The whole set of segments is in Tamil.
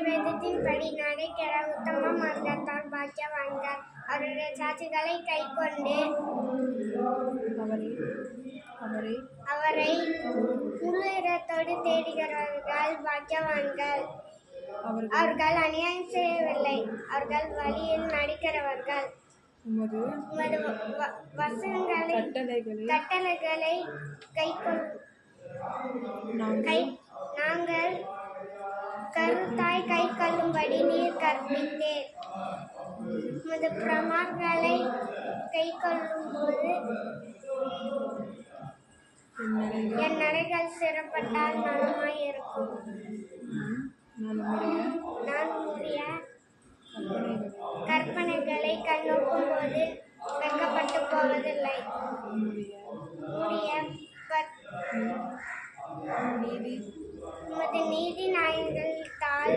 வேதத்தின்படி நடக்கிற உத்தம மார்க்கத்தால் பாக்கியவான்கள். அவருடைய சாட்சிகளை கைக்கொண்டு அவரை முழு இதயத்தோடு தேடுகிறவர்கள் பாக்கியவான்கள். அவர்கள் அநியாயம் செய்யவில்லை, அவர்கள் வழியில் நடக்கிறவர்கள். உமது கட்டளைகளை நாங்கள் கருத்தாய் கை கொள்ளும்படி நீர் கற்பித்தீர். உமது பிரமாணங்களை கை கொள்ளும்போது என் நடைகள் சிறப்பட்டால் நலமாய் இருக்கும். நான் உம்முடைய கற்பனைகளை கண்ணோக்கும் போது வெட்கப்பட்டு போவதில்லை. உமது நீதி நியாயங்களால்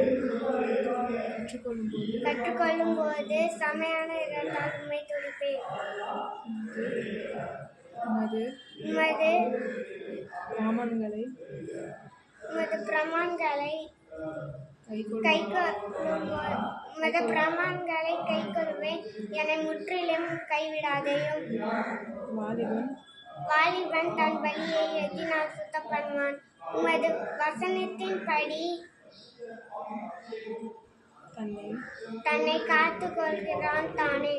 கற்றுக்கொள்ளும் போது செம்மையான இதயத்தால் உம்மை துதிப்பேன். உமது பிரமாணங்களை கைக்கொள்வேன். என்னை முற்றிலும் கைவிடாதேயும். வாலிபன் தன் வழியை எதினால் சுத்தம் பண்ணுவான். உமது வசனத்தின்படி தன்னை காத்து கொள்கிறான் தானே.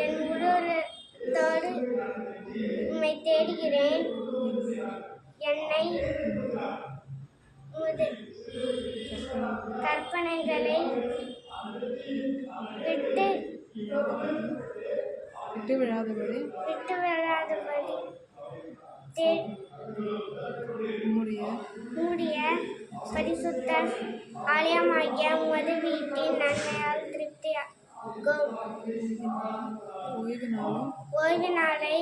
என் முழுவதோடு உம்மை தேடுகிறேன். என்னை உமது கற்பனைகளை விட்டு விடாதபடி உம்முடைய பரிசுத்த ஆலயமாகிய உமது வீட்டின் நன்மையால் திருப்தியாகும். ஓய்வு நாளை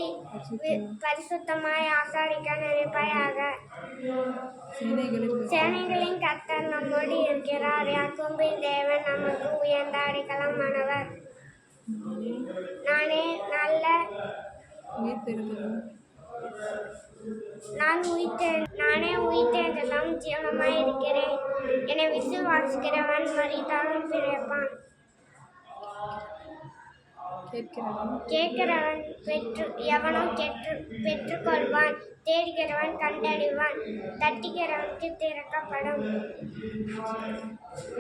பரிசுத்தமாய் ஆசாரிக்க நினைப்பாயாக. சேனைகளின் கர்த்தர் நம்மோடு இருக்கிறார். யாக்கோபின் தேவன் நமக்கு உயர்ந்த அடைக்கலமானவர். நானே உயிர்த்தெழுதலும் ஜீவனுமாய் இருக்கிறேன். என்னை விசுவாசிக்கிறவன் மரித்தாலும் பிழைப்பான். கேட்கிறவன் எவனோ பெற்றுக்கொள்வான். தேடுகிறவன் கண்டடைவான். தட்டுகிறவனுக்கு திறக்கப்படும்.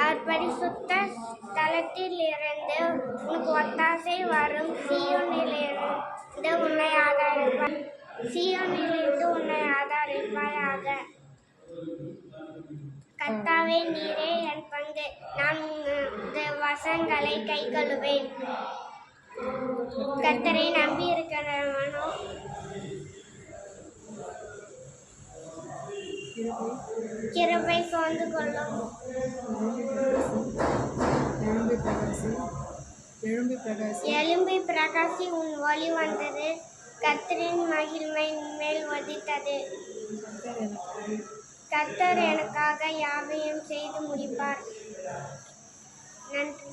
அவர் பரிசுத்த ஸ்தலத்தில் இருந்து உனக்கு ஒத்தாசை வரும். சீயோனிலிருந்து உன்னை ஆதரிப்பாயாக. கர்த்தாவே, நீரே என் பங்கு. நான் உமது வசனங்களை கைக்கொள்ளுவேன். கர்த்தரை நம்பி இருக்கிறவனோ கிருபை சூழ்ந்து கொள்ளும். எழும்பி பிரகாசி, உன் ஒளி வந்தது. கர்த்தரின் மகிமை மேல் உதித்தது. கர்த்தர் எனக்காக யாவையும் செய்து முடிப்பார். நன்றி.